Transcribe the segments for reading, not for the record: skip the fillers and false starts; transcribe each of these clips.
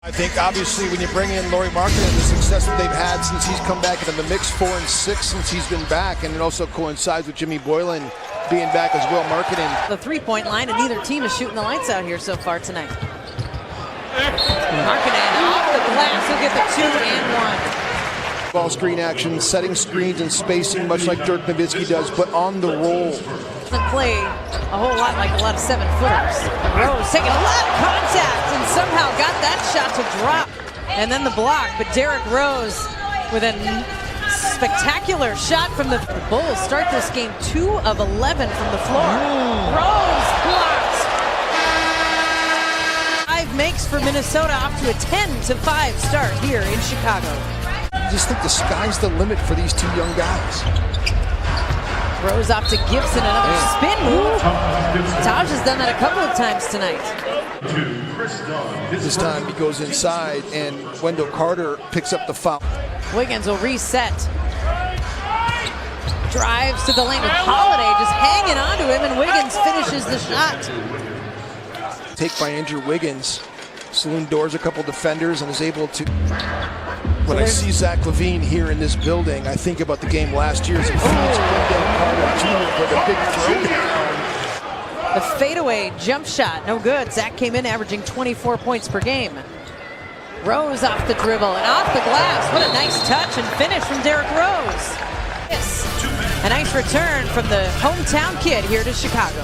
I think obviously when you bring in Lauri Markkanen, the success that they've had since he's come back into the mix, 4 and 6 since he's been back, and it also coincides with Jimmy Boylan being back as well. Markkanen. The three-point line, and neither team is shooting the lights out here so far tonight. Markkanen off the glass, he'll get the 2 and 1. Ball screen action, setting screens and spacing, much like Dirk Nowitzki does, but on the roll. Doesn't play a whole lot like a lot of 7-footers. Rose taking a lot of contact and somehow got that shot to drop. And then the block, but Derrick Rose with a spectacular shot from the Bulls. Start this game 2 of 11 from the floor. Rose blocked. 5 makes for Minnesota, off to a 10-5 start here in Chicago. I just think the sky's the limit for these two young guys. Rose off to Gibson, another spin move. Taj has done that a couple of times tonight. This time he goes inside and Wendell Carter picks up the foul. Wiggins will reset. Drives to the lane with Holiday just hanging on to him, and Wiggins finishes the shot. Take by Andrew Wiggins. Saloon doors a couple defenders and is able to... When I see Zach LaVine here in this building, I think about the game last year as he feeds Wendell Carter Jr. for the big throwdown. The fadeaway jump shot, no good. Zach came in averaging 24 points per game. Rose off the dribble and off the glass. What a nice touch and finish from Derrick Rose. Yes. A nice return from the hometown kid here to Chicago.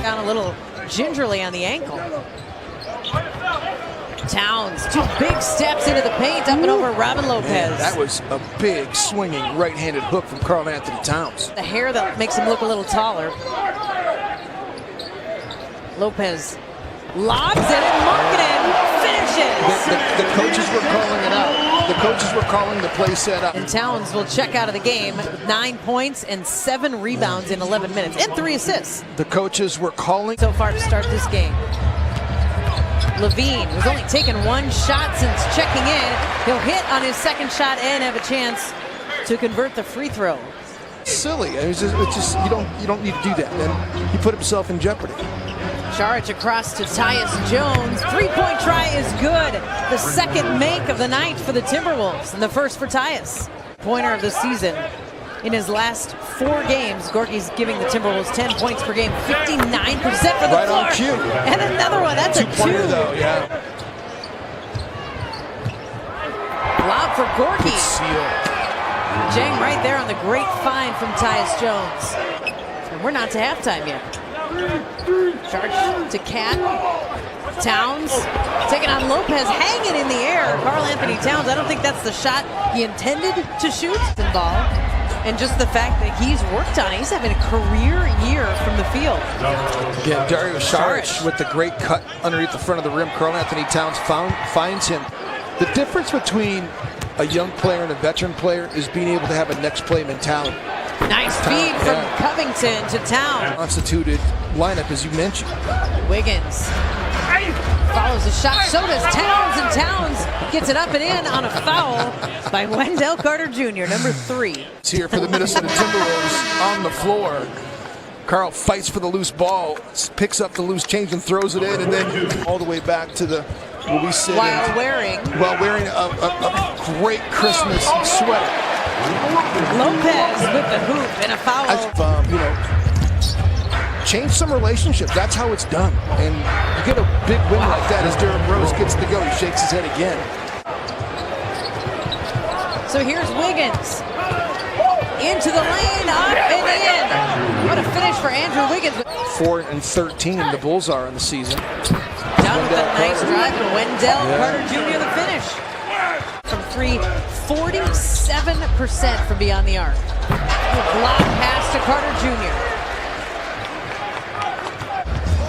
Down a little gingerly on the ankle. Towns, 2 big steps into the paint, up and over Robin Lopez. Man, that was a big swinging right-handed hook from Karl Anthony Towns. The hair that makes him look a little taller. Lopez lobs it and Markkanen finishes. The coaches were calling it out. The coaches were calling the play set up. And Towns will check out of the game with 9 points and 7 rebounds in 11 minutes and 3 assists. The coaches were calling so far to start this game. LaVine was only taken 1 shot since checking in. He'll hit on his second shot and have a chance to convert the free throw. Silly. It's just you don't need to do that. And he put himself in jeopardy. Charge across to Tyus Jones. 3-point try is good. The second make of the night for the Timberwolves and the first for Tyus. Pointer of the season. In his last 4 games, Gorky's giving the Timberwolves 10 points per game, 59% for the right floor. On cue. And another one, that's a 2. Though, yeah. Lob for Gorky. Good seal. Jang right there on the great find from Tyus Jones. And we're not to halftime yet. Charge to Cat. Towns taking on Lopez, hanging in the air. Karl Anthony Towns, I don't think that's the shot he intended to shoot. Ball. And just the fact that he's worked on it. He's having a career year from the field. Again, Dario Saric with the great cut underneath the front of the rim. Karl Anthony Towns finds him. The difference between a young player and a veteran player is being able to have a next play mentality. Nice feed from Covington to Towns. Constituted lineup, as you mentioned. Wiggins follows the shot, so does Towns, and Towns gets it up and in on a foul by Wendell Carter Jr., number 3. It's here for the Minnesota Timberwolves on the floor. Karl fights for the loose ball, picks up the loose change and throws it in, and then all the way back to the where we sit while wearing a great Christmas sweater. Lopez with the hoop and a foul. Change some relationships. That's how it's done. And you get a big win like that as Derrick Rose gets to go. He shakes his head again. So here's Wiggins. Into the lane, up and in. What a finish for Andrew Wiggins. 4 and 13 the Bulls are in the season. Down with a nice drive from Wendell Carter Jr. the finish. From 3, 47% from beyond the arc. Block pass to Carter Jr.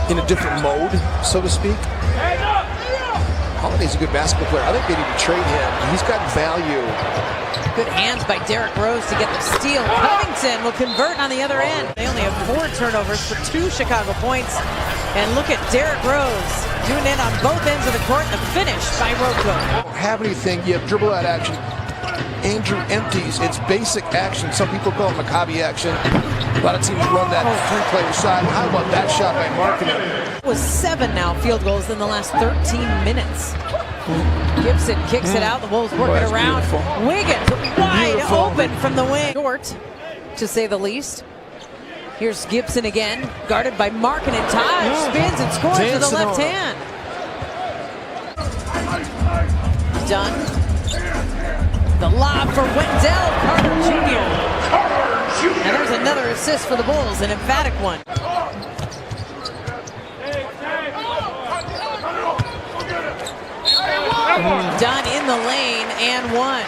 In a different mode, so to speak. Holiday's a good basketball player. I think they need to trade him. He's got value. Good hands by Derrick Rose to get the steal. Covington will convert on the other end. They only have 4 turnovers for 2 Chicago points. And look at Derrick Rose doing it on both ends of the court. The finish by Rocco. Don't have anything. You have dribble out action. Andrew empties. It's basic action. Some people call it Maccabi action. A lot of teams run that three-player side. How about that shot by Markkanen? It was 7 now field goals in the last 13 minutes. Gibson kicks it out. The Wolves work it around. Beautiful. Wiggins wide open from the wing. Short, to say the least. Here's Gibson again, guarded by Markkanen. Taj spins and scores with the left hand. Done. The lob for Wendell Carter Jr. And there's another assist for the Bulls, an emphatic one. Done in the lane and one.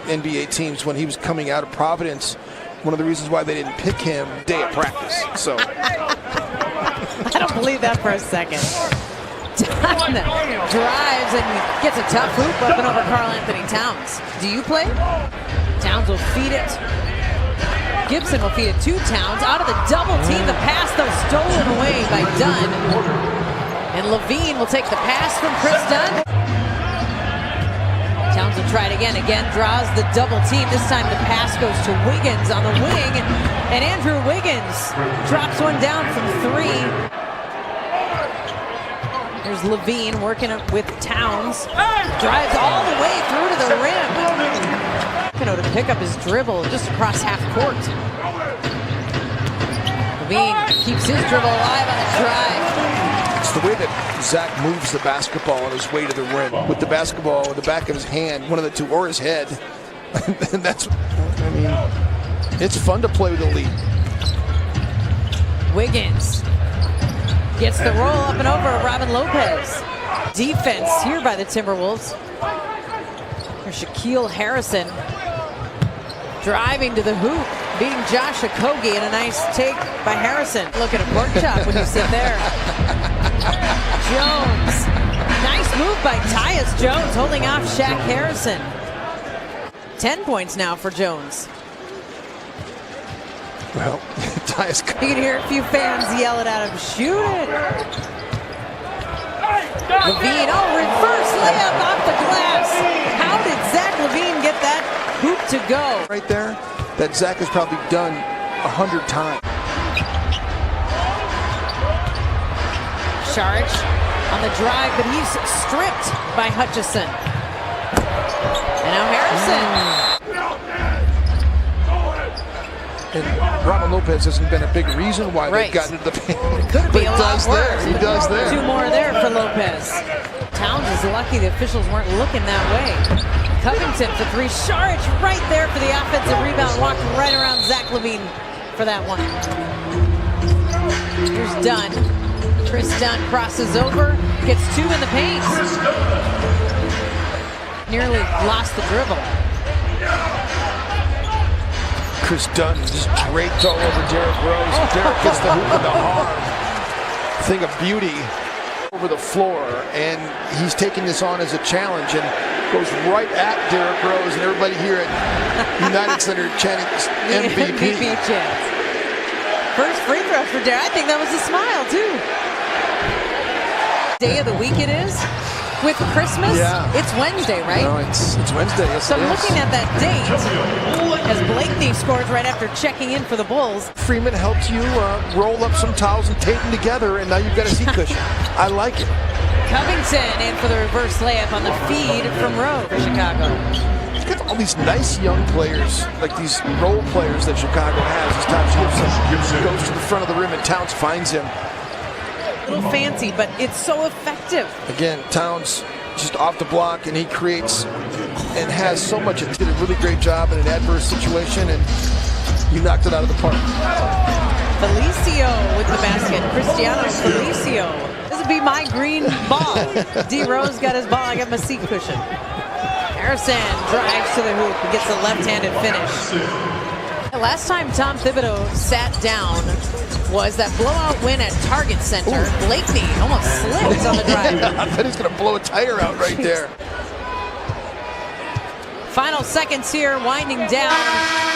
NBA teams, when he was coming out of Providence, one of the reasons why they didn't pick him, day of practice. So I don't believe that for a second. Dunn drives and gets a tough hoop up and over Karl-Anthony Towns. Do you play? Towns will feed it. Gibson will feed it to Towns. Out of the double team, the pass though stolen away by Dunn. And Levine will take the pass from Chris Dunn. Towns will try it again. Again draws the double team. This time the pass goes to Wiggins on the wing. And Andrew Wiggins drops one down from 3. There's Levine working up with Towns. Drives all the way through to the rim. To pick up his dribble just across half court. Levine keeps his dribble alive on the drive. It's the way that Zach moves the basketball on his way to the rim. With the basketball in the back of his hand, one of the two, or his head. And that's, I mean, it's fun to play with the lead. Wiggins gets the roll up and over Robin Lopez. Defense here by the Timberwolves. There's Shaquille Harrison driving to the hoop, beating Josh Okogie, and a nice take by Harrison. Look at a pork chop when you sit there. Jones. Nice move by Tyus Jones, holding off Shaq Harrison. 10 points now for Jones. Well, Tyus. You can hear a few fans yell it at him. Shoot it. Levine, reverse layup off the glass. How did Zach Levine get that hoop to go? Right there, that Zach has probably done 100 times. Saric on the drive, but he's stripped by Hutchison. And now Harrison. And Robin Lopez hasn't been a big reason why they've gotten to the paint. Could be a lot worse. He does there. 2 more there for Lopez. Towns is lucky the officials weren't looking that way. Covington for 3. Saric right there for the offensive rebound. Walked right around Zach Levine for that one. Here's Dunn. Chris Dunn crosses over, gets 2 in the paint. Nearly lost the dribble. Chris Dunn just draped all over Derrick Rose. Derrick gets the hoop in the arm. Thing of beauty over the floor, and he's taking this on as a challenge and goes right at Derrick Rose, and everybody here at United Center chanting MVP. MVP chant. First free throw for Derrick. I think that was a smile too. Day of the week it is. With Christmas, it's Wednesday, right? No, it's Wednesday. Yes, so I'm looking at that date as Blakeney scores right after checking in for the Bulls. Freeman helped you roll up some towels and tape them together, and now you've got a seat cushion. I like it. Covington in for the reverse layup on the feed from Rowe for Chicago. You've got all these nice young players, like these role players that Chicago has. As Taj Gibson goes to the front of the rim and Towns finds him. A little fancy, but it's so effective. Again, Towns just off the block, and he creates and has so much. He did a really great job in an adverse situation, and you knocked it out of the park. Felicio with the basket. Cristiano Felicio. This would be my green ball. D. Rose got his ball. I got my seat cushion. Harrison drives to the hoop and gets a left-handed finish. Last time Tom Thibodeau sat down was that blowout win at Target Center. Blakeney almost slipped on the drive. I bet he's going to blow a tire out right there. Final seconds here, winding down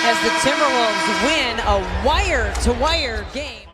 as the Timberwolves win a wire-to-wire game.